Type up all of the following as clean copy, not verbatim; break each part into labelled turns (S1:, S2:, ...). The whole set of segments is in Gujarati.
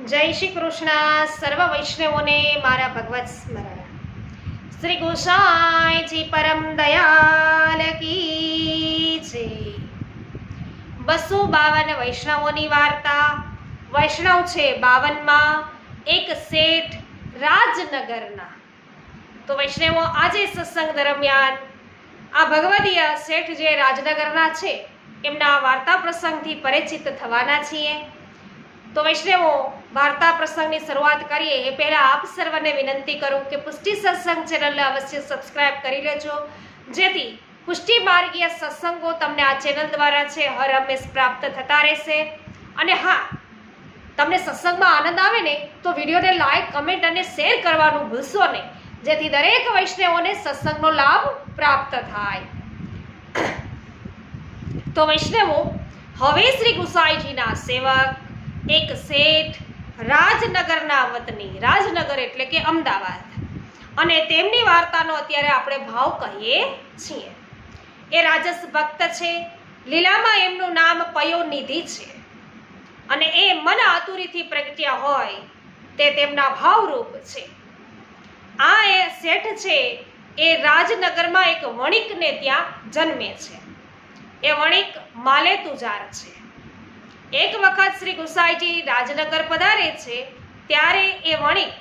S1: જય શ્રી કૃષ્ણ સર્વ વૈષ્ણવોને મારા ભગવત સ્મરણ. શ્રી ગોસાઈજી પરમ દયાલ કી જય. 252 વૈષ્ણવોની વાર્તા. વૈષ્ણવ છે 52માં એક શેઠ રાજનગરના. તો વૈષ્ણવો આજે સત્સંગ દરમિયાન આ ભગવદીય શેઠ જે રાજનગરના છે એમના વાર્તા પ્રસંગથી પરિચિત થવાના છીએ. તો વૈષ્ણવો વાર્તા પ્રસંગની શરૂઆત કરીએ એ પહેલા આપ સર્વને વિનંતી કરું કે પુષ્ટિ સત્સંગ ચેનલને અવશ્ય સબસ્ક્રાઇબ કરી લેજો, જેથી પુષ્ટિ માર્ગીય સત્સંગો તમને આ ચેનલ દ્વારા છે હર હંમેશ પ્રાપ્ત થતા રહેશે. અને હા, તમને સત્સંગમાં આનંદ આવે ને તો વિડીયોને લાઈક, કમેન્ટ અને શેર કરવાનું ભૂલશો નહીં, જેથી દરેક વૈષ્ણવોને સત્સંગનો લાભ પ્રાપ્ત થાય. તો વૈષ્ણવો, હવે શ્રી ગુસાઈજીના સેવક એક શેઠ રાજનગરના વતની, રાજનગર એટલે કે અમદાવાદ, અને તેમની વાર્તાનો અત્યારે આપણે ભાવ કહીએ છીએ. એ રાજસ ભક્ત છે. લીલામાં એમનું નામ પયોનિધિ છે, અને એ મન આતુરીથી પ્રગટ્યા હોય તે તેમના ભાવરૂપ છે. આ એ શેઠ છે એ રાજનગરમાં એક વણિકને ત્યાં જન્મે છે. એ વણિક માલેતુજાર છે. એક વખત શ્રી ગુસાઈજી રાજનગર પધારે છે ત્યારે એ વણિક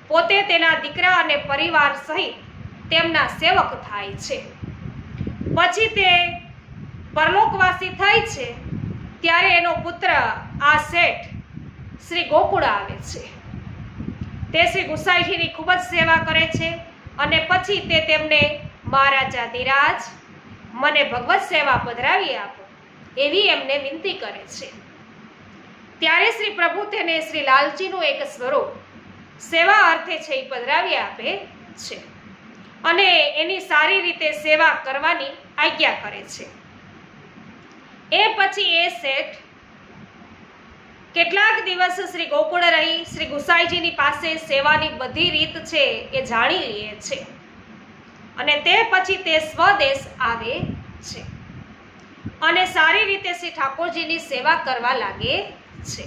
S1: પોતે તેના દીકરા અને પરિવાર સહિત તેમના સેવક થાય છે. પછી તે પરલોકવાસી થાય છે ત્યારે એનો પુત્ર આ શેઠ શ્રી ગોકુળ આવે છે. તે શ્રી ગુસાઈજીની ખૂબ જ સેવા કરે છે અને પછી તે તેમને મહારાજાધિરાજ, મને ભગવત સેવા પધરાવી આપો એવી એમને વિનંતી કરે છે. ત્યારે શ્રી પ્રભુ તેને શ્રી લાલજીનું એક સ્વરૂપ સેવા અર્થે છે એ પધરાવી આપે છે અને એની સારી રીતે સેવા કરવાની આજ્ઞા કરે છે. એ પછી એ શેઠ કેટલાક દિવસ શ્રી ગોકુળ રહી શ્રી ગુસાઈજીની પાસે સેવાની બધી રીત છે એ જાણી લે છે, અને તે પછી તે સ્વદેશ આવે છે અને સારી રીતે શ્રી ઠાકોરજીની સેવા કરવા લાગે છે.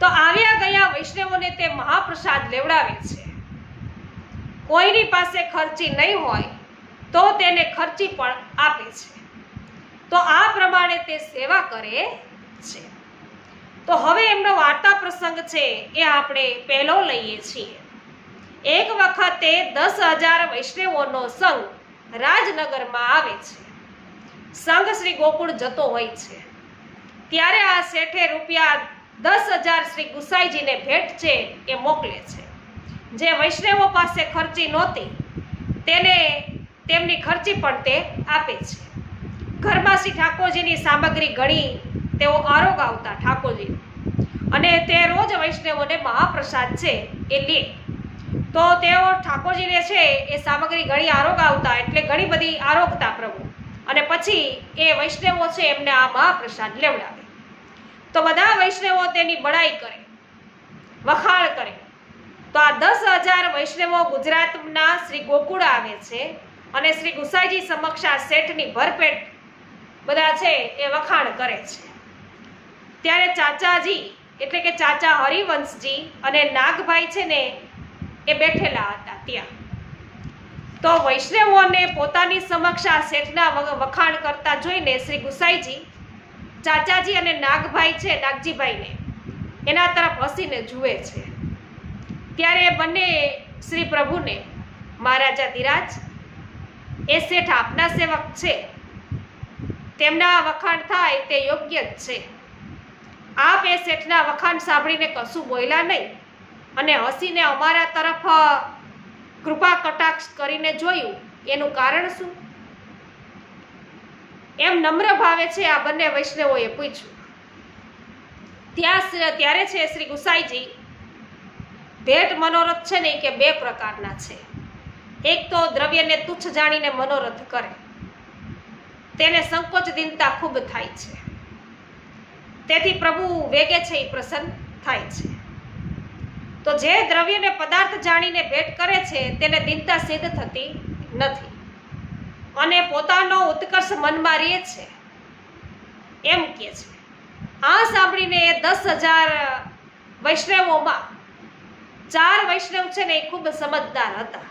S1: તો આવ્યા ગયા વૈષ્ણવોને તે મહાપ્રસાદ લેવડાવે છે. કોઈની પાસે ખર્ચી નહીં હોય તો તેને ખર્ચી પણ આપે છે. તો આ પ્રમાણે તે સેવા કરે છે. તો હવે એમનો વાર્તા પ્રસંગ છે એ આપણે પહેલો લઈએ છીએ. એક વખતે 10,000 વૈષ્ણવોનો સંઘ રાજનગરમાં આવે છે. સંઘ શ્રી ગોકુળ જતો હોય છે ત્યારે આ શેઠે રૂપિયા 10,000 શ્રી ગુસાઈજીને ભેટ છે એ મોકલે છે. જે વૈષ્ણવો પાસે ખર્ચી નહોતી તેને તેમની ખર્ચી પણ તે આપે છે. ઘરમાં શ્રી ઠાકોરજીની સામગ્રી ઘણી તેઓ આરોગ આવતા ઠાકોરજી, અને તે રોજ વૈષ્ણવોને મહાપ્રસાદ છે એ લે. તો તેઓ ઠાકોરજીને છે એ સામગ્રી ઘણી આરોગ આવતા એટલે ઘણી બધી આરોગતા પ્રભુ, અને પછી એ વૈષ્ણવો છે એમને આ મહાપ્રસાદ લેવડાવે. તો બધા વૈષ્ણવો તેની બડાઈ કરે, વખાણ કરે. તો આ 10,000 વૈષ્ણવો ગુજરાતના શ્રી ગોકુળ આવે છે અને શ્રી ગુસાઈજી સમક્ષ આ શેઠની ભરપેટ બધા છે એ વખાણ કરે છે. ત્યારે ચાચાજી એટલે કે ચાચા હરિવંશજી અને નાગભાઈ છે ને એ બેઠેલા હતા ત્યાં. તો વૈષ્ણવોને પોતાની સમક્ષ આ શેઠના વખાણ કરતા જોઈને શ્રી ગુસાઈજી ચાચાજી અને નાગભાઈ છે, નાગજીભાઈને એના તરફ હસીને જુએ છે. ત્યારે બંને શ્રી પ્રભુને, મહારાજાધિરાજ, એ શેઠ આપના સેવક છે, તેમના વખાણ થાય તે યોગ્ય જ છે. આપ એ શેઠના વખાણ સાંભળીને કશું બોલ્યા નહીં અને હસીને અમારા તરફ કૃપા કટાક્ષ કરીને જોયું, એનું કારણ શું? એમ નમ્ર ભાવે છે આ બંને વૈષ્ણવોએ પૂછ્યું. ત્યારે છે શ્રી ગુસાઈજી, ભેટ મનોરથ છે ને કે બે પ્રકારના છે. એક તો દ્રવ્યને તુચ્છ જાણીને મનોરથ કરે, તેને સંકોચ દીનતા ખૂબ થાય છે, તેથી પ્રભુ વેગે છે એ પ્રસન્ન થાય છે. તો જે દ્રવ્યને પદાર્થ જાણીને ભેટ કરે છે તેને દીનતા સિદ્ધ થતી નથી અને પોતાનો ઉત્કર્ષ મનમાં રહે છે એમ કહે છે. આ સાંભળીને 10,000 વૈષ્ણવોમાં 4 વૈષ્ણવ છે ને એ ખૂબ સમજદાર હતા.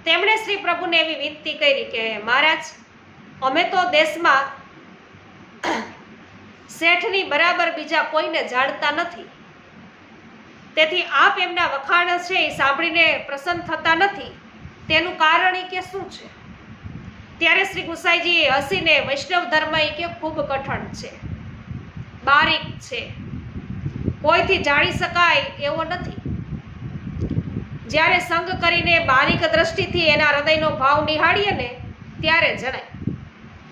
S1: તેમણે શ્રી પ્રભુને એવી વિનંતી કરી કે મહારાજ, અમે તો દેશમાં શેઠની બરાબર બીજા કોઈને જાણતા નથી, તેથી આપ એમના વખાણ છે એ સાંભળીને પ્રસન્ન થતા નથી, તેનું કારણ એ કે શું છે? ત્યારે શ્રી ગુસાઈજીએ હસીને વૈષ્ણવ ધર્મ એ કે ખૂબ કઠણ છે, બારીક છે, કોઈથી જાણી શકાય એવો નથી. જ્યારે સંગ કરીને બારીક દ્રષ્ટિથી એના હૃદયનો ભાવ નિહાળીએ ને ત્યારે જણાય.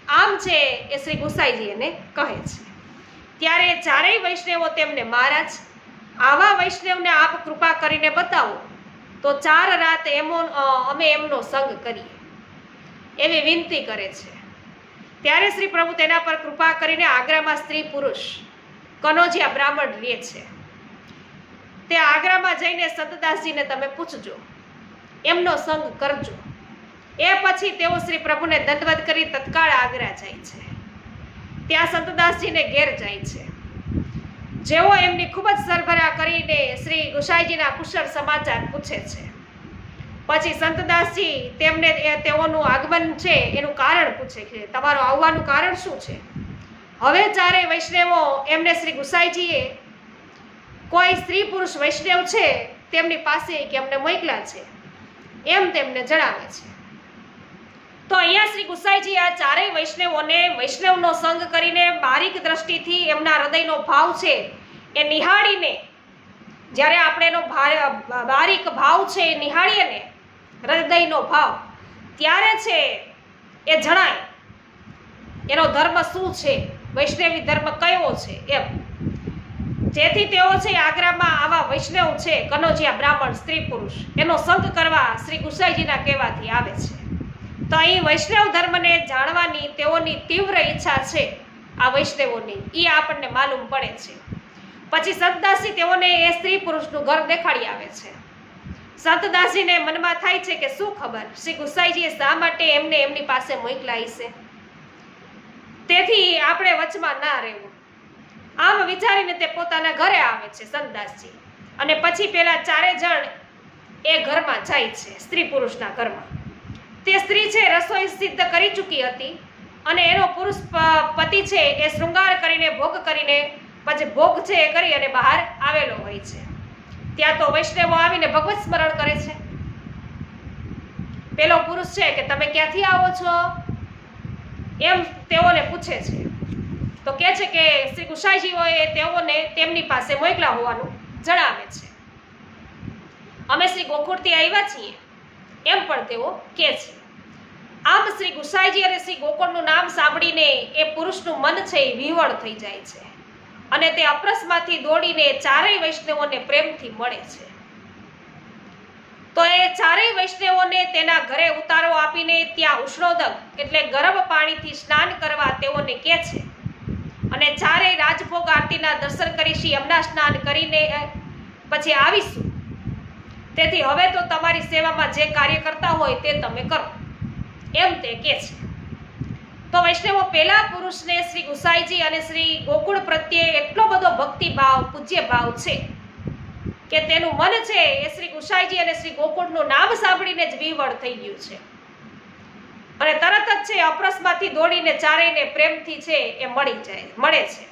S1: આમ છે એ શ્રી ગુસાઈજી એને કહે છે. ત્યારે 4 વૈષ્ણવો તેમને મહારાજ, આવા વૈષ્ણવને આપ કૃપા કરીને બતાવો તો 4 રાત અમે એમનો સંગ કરીએ એવી વિનંતી કરે છે. ત્યારે શ્રી પ્રભુ તેના પર કૃપા કરીને આગ્રામાં સ્ત્રી પુરુષ કનોજિયા બ્રાહ્મણ રહે છે, તે આગ્રામાં જઈને સંતદાસજીને તમે પૂછજો, એમનો સંગ કરજો. એ પછી તેઓ શ્રી પ્રભુને દંડવત કરી તત્કાળ આગ્રા જાય છે. ત્યાં સંતદાસજીને ઘેર જાય છે. જેઓ એમની ખૂબ જ સરભરા કરીને શ્રી ગુસાઈજીના કુશળ સમાચાર પૂછે છે. પછી સંતદાસજી તેમને તેઓનું આગમન છે એનું કારણ પૂછે છે, તમારું આવવાનું કારણ શું છે? હવે 4 વૈષ્ણવો એમને શ્રી ગુસાઈજીએ કોઈ સ્ત્રી પુરુષ વૈષ્ણવ છે તેમની પાસે કે અમને મોકલ્યા છે એમ તેમને જણાવે છે. તો અહીંયા શ્રી ગુસાઈજી આ 4 વૈષ્ણવોને વૈષ્ણવનો સંગ કરીને બારીક દ્રષ્ટિથી એમના હૃદયનો ભાવ છે એ નિહાળીને, જ્યારે આપણે એનો બારીક ભાવ છે એ નિહાળીએ ને હૃદયનો ભાવ, ત્યારે છે એ જણાય એનો ધર્મ શું છે, વૈષ્ણવી ધર્મ કયો છે એમ. જેથી તેઓ છે આગ્રામાં આવા વૈષ્ણવ છે કનોજિયા બ્રાહ્મણ સ્ત્રી પુરુષ એનો સંગ કરવા શ્રી ગુસાઈજીના કહેવાથી આવે છે. તો અહીં વૈષ્ણવ ધર્મને જાણવાની તેઓની તીવ્ર ઈચ્છા છે આ વૈષ્ણવોની, એ આપણને માલુમ પડે છે. પછી સંતદાસજી તેઓને એ સ્ત્રી પુરુષનું ઘર દેખાડી આવે છે. સંતદાસજીને મનમાં થાય છે કે શું ખબર શ્રી ગુસાઈજીએ શા માટે એમને એમની પાસે મોકલાઈ છે, તેથી આપણે વચમાં ના રહેવું. આમ વિચારીને તે પોતાના ઘરે આવે છે સંતદાસજી, અને પછી પેલા 4 જણ એ ઘરમાં જાય છે, સ્ત્રી પુરુષના ઘરમાં. તે સ્ત્રી છે રસોઈ સિદ્ધ કરી ચૂકી હતી અને એનો પુરુષ પતિ છે એ શૃંગાર કરીને ભોગ કરીને પછી ભોગ છે એ કરી અને બહાર આવેલો હોય છે. ત્યાં તો વૈષ્ણવો આવીને ભગવત સ્મરણ કરે છે. પેલો પુરુષ છે કે તમે ક્યાંથી આવો છો એમ તેઓને પૂછે છે. તો કહે છે કે શ્રી ગુસાઈજીઓએ તેઓને તેમની પાસે મોકલા હોવાનું જણાવે છે. અમે શ્રી ગોકુળથી આવ્યા છીએ એમ પણ તેઓ કહે છે. આમ શ્રી ગુસાઈજી અને શ્રી ગોકુળનું નામ સાંભળીને એ પુરુષનું મન છે એ વિહવળ થઈ જાય છે અને તે અપરસમાંથી દોડીને 4 વૈષ્ણવોને પ્રેમથી મળે છે. તો એ 4 વૈષ્ણવોને તેના ઘરે ઉતારો આપીને ત્યાં ઉષ્ણોદક એટલે ગરમ પાણીથી સ્નાન કરવા તેઓને કહે છે અને 4 રાજભોગ આરતીના દર્શન કરી યમુના સ્નાન કરીને પછી આવીશું. તેથી હવે તો તમારી સેવામાં જે કાર્ય કરતા હોય તે તમે કરો એમ તે કહે છે. તો વૈષ્ણવો પેલા પુરુષને શ્રી ગુસાઈજી અને શ્રી ગોકુળ પ્રત્યે એટલો બધો ભક્તિ ભાવ પૂજ્ય ભાવ છે કે તેનું મન છે એ શ્રી ગુસાઈજી અને શ્રી ગોકુળનું નામ સાંભળીને જ વિહવળ થઈ ગયું છે અને તરત જ છે અપરસમાંથી દોડીને 4ને પ્રેમથી છે એ મળે છે.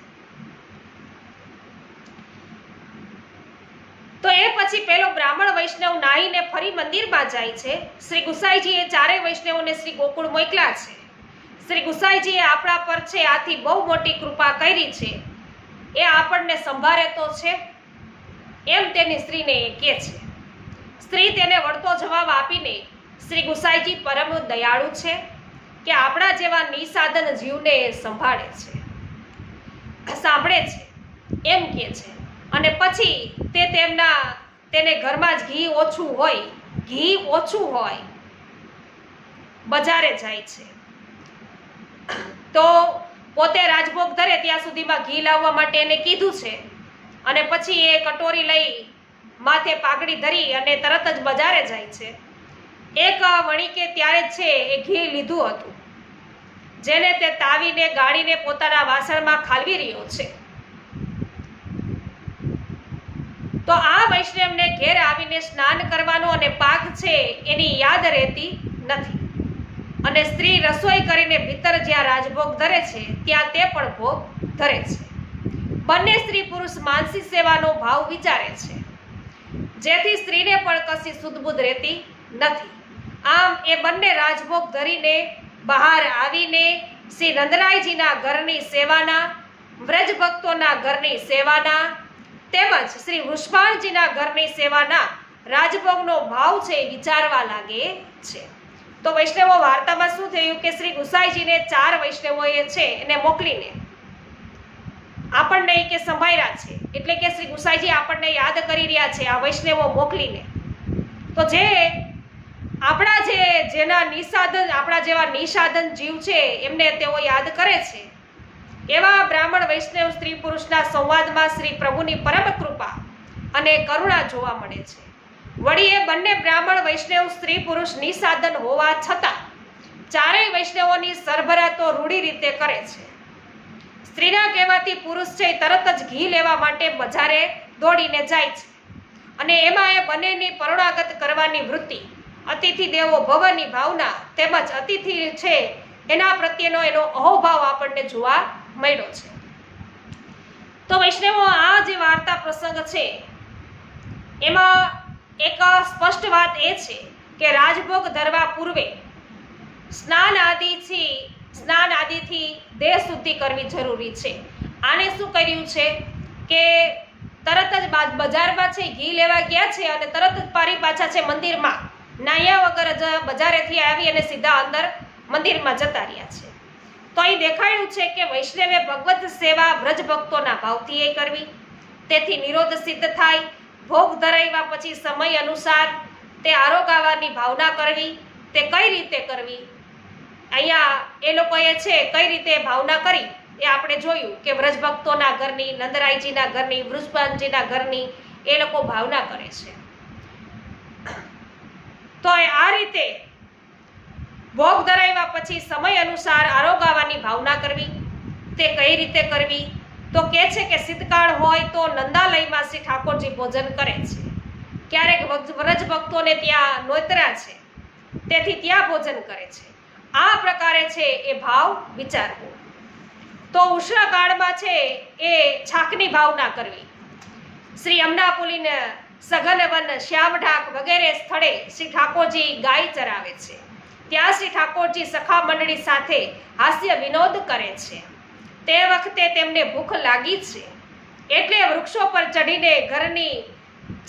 S1: તો એ પછી પેલો બ્રાહ્મણ વૈષ્ણવ નાહીને ફરી મંદિરમાં જાય છે. શ્રી ગુસાઈજીએ 4 વૈષ્ણવોને શ્રી ગોકુળ મોકલ્યા છે. શ્રી ગુસાઈજીએ આપણા પર છે આથી બહુ મોટી કૃપા કરી છે, એ આપણને સંભાળે તો છે એમ તેની સ્ત્રીને એ કહે છે. સ્ત્રી તેને વળતો જવાબ આપીને શ્રી ગુસાઈજી પરમ દયાળુ છે કે આપણા જેવા નિસાધન જીવને એ સંભાળે છે, સાંભળે છે એમ કહે છે. અને પછી તેને ઘરમાં જ ઘી ઓછું હોય બજારે જાય છે. તો પોતે રાજભોગ ધરે ત્યાં સુધીમાં ઘી લાવવા માટે એને કીધું છે અને પછી એ કટોરી લઈ માથે પાઘડી ધરી અને તરત જ બજારે જાય છે. એક વણિકે ત્યારે જ છે એ ઘી લીધું હતું, જેને તે તાવીને ગાળીને પોતાના વાસણમાં ખાલવી રહ્યો છે. તો આ વૈષ્ણવને ઘેર આવીને સ્નાન કરવાનો અને પાક છે એની યાદ રહેતી નથી, અને સ્ત્રી રસોઈ કરીને ભીતર જ્યાં રાજભોગ ધરે છે ત્યાં તે પણ ભોગ ધરે છે. બંને સ્ત્રી પુરુષ માનસી સેવાનો ભાવ વિચારે છે, જેથી સ્ત્રીને પણ કશી સુધબુધ રહેતી નથી. આમ એ બંને રાજભોગ ધરીને બહાર આવીને શ્રી નંદરાયજીના ઘરની સેવાના, વ્રજ ભક્તોના ઘરની સેવાના તેમજ શ્રી વૃષભાણજીના ઘરની સેવાના રાજભોગનો ભાવ છે એ વિચારવા લાગે છે. તો વૈષ્ણવો વાર્તામાં શું થયું કે શ્રી ગુસાઈજીને 4 વૈષ્ણવોએ છે એને મોકલીને આપણને કે સંભાળ્યા છે, એટલે કે શ્રી ગુસાઈજી આપણને યાદ કરી રહ્યા છે આ વૈષ્ણવો મોકલીને. તો જેના નિસાધન, આપણા જેવા નિસાધન જીવ છે એમને તેઓ યાદ કરે છે. એવા બ્રાહ્મણ વૈષ્ણવ સ્ત્રી પુરુષના સંવાદમાં શ્રી પ્રભુની પરમ કૃપા અને કરુણા જોવા મળે છે. વળી એ બંને બ્રાહ્મણ વૈષ્ણવ સ્ત્રી પુરુષ નિસાધન હોવા છતાં ચારેય વૈષ્ણવોની સરભરા તો રૂઢી રીતે કરે છે. સ્ત્રીના કહેવાથી પુરુષ છે તરત જ ઘી લેવા માટે બજારે દોડીને જાય છે, અને એમાં એ બંનેની પરોણાગત કરવાની વૃત્તિ, અતિથિ દેવો ભવની ભાવના તેમજ અતિથિ છે એના પ્રત્યેનો એનો અહોભાવ આપણને જોવા મળ્યો છે. તો વૈષ્ણવો આ જે વાર્તા પ્રસંગ છે એમાં એક સ્પષ્ટ વાત એ છે કે રાજભોગ ધરવા પૂર્વે સ્નાન આદિથી દેહ શુદ્ધિ કરવી જરૂરી છે. આને શું કર્યું છે કે તરત જ બજારમાં છે ઘી લેવા ગયા છે અને તરત જ પારી પાછા છે મંદિરમાં નાહ્યા વગર જ બજારેથી આવી અને સીધા અંદર મંદિરમાં જતા રહ્યા છે. તો અહીં દેખાયું છે કે વૈષ્ણવે ભગવત સેવા વ્રજ ભક્તોના ભાવથી એ કરવી, તેથી નિરોધ સિદ્ધ થાય. ભોગ ધરાવ્યા પછી સમય અનુસાર તે આરોગાવાની ભાવના કરવી. તે કઈ રીતે કરવી, અહીંયા એ લોકોએ છે કઈ રીતે ભાવના કરી એ આપણે જોયું કે વ્રજ ભક્તોના ઘરની, નંદરાયજીના ઘરની, વૃષભાનજીના ઘરની એ લોકો ભાવના કરે છે. તો આ રીતે ભોગ ધરાવ્યા પછી સમય અનુસાર આરોગાવાની ભાવના કરવી. તે કઈ રીતે કરવી તો કહે છે કે સિદ્ધકાળ હોય તો નંદાલયમાં શ્રી ઠાકોરજી ભોજન કરે છે. ક્યારેક વ્રજ ભક્તોને ત્યાં નોતરા છે તેથી ત્યાં ભોજન કરે છે. આ પ્રકારે છે એ ભાવ વિચારવો. તો ઉષ્ણકાળમાં છે એ છાકની ભાવના કરવી. શ્રી અમનાપુલીન, સઘનવન, શ્યામઢાક વગેરે સ્થળે શ્રી ઠાકોરજી ગાય ચરાવે છે. ત્યાં શ્રી ઠાકોરજી સખા મંડળી સાથે હાસ્ય વિનોદ કરે છે. તે વખતે તેમને ભૂખ લાગી છે એટલે વૃક્ષો પર ચડીને ઘરની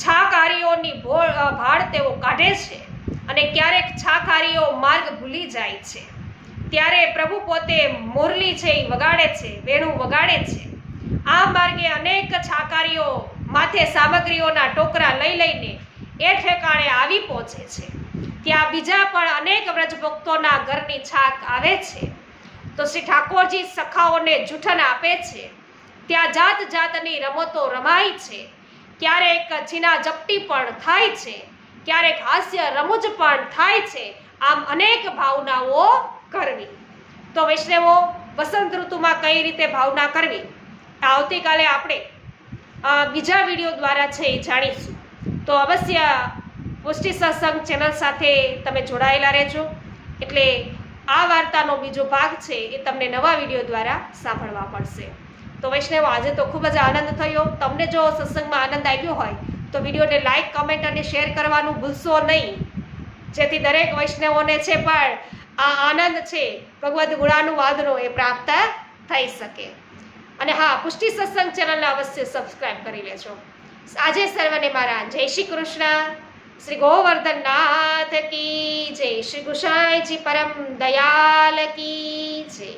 S1: છાકારીઓની ભાળ તેઓ કાઢે છે, અને ક્યારેક છાકારીઓ માર્ગ ભૂલી જાય છે ત્યારે પ્રભુ પોતે મુરલી છે એ વગાડે છે, વેણું વગાડે છે. આ માર્ગે અનેક છાકારીઓ માથે સામગ્રીઓના ટોકરા લઈ લઈને એ ઠેકાણે આવી પહોંચે છે. ત્યાં બીજા પણ અનેક વ્રજભક્તોના ઘરની છાક આવે છે. તો શ્રી ઠાકોરજી સખાઓને જૂઠન આપે છે. ત્યાં જાત જાતની રમતો રમાય છે. ક્યારેક છીના ઝપટી પણ થાય છે, ક્યારેક હાસ્ય રમૂજ પણ થાય છે. આમ અનેક ભાવનાઓ કરવી. તો વૈષ્ણવો વસંત ઋતુમાં કઈ રીતે ભાવના કરવી આવતીકાલે આપણે બીજા વિડીયો દ્વારા છે એ જાણીશું. તો અવશ્ય પુષ્ટિ સત્સંગ ચેનલ સાથે તમે જોડાયેલા રહેજો, એટલે આ વાર્તાનો બીજો ભાગ છે એ તમને નવા વિડીયો દ્વારા સાંભળવા મળશે. તો વૈષ્ણવો આજે તો ખૂબ જ આનંદ થયો. તમને જો સત્સંગમાં આનંદ આવ્યો હોય તો વિડીયોને લાઈક, કમેન્ટ અને શેર કરવાનું ભૂલશો નહીં, જેથી દરેક વૈષ્ણવોને છે પણ આ આનંદ છે ભગવદ્ ગુણાનુવાદનો એ પ્રાપ્ત થઈ શકે. અને હા, પુષ્ટિ સત્સંગ ચેનલને અવશ્ય સબસ્ક્રાઈબ કરી લેજો. આજે સર્વને મારા જય શ્રી કૃષ્ણ. શ્રી ગોવર્ધન નાથ કી જય. શ્રી ગુસાઈજી પરમ દયાલ કી જય.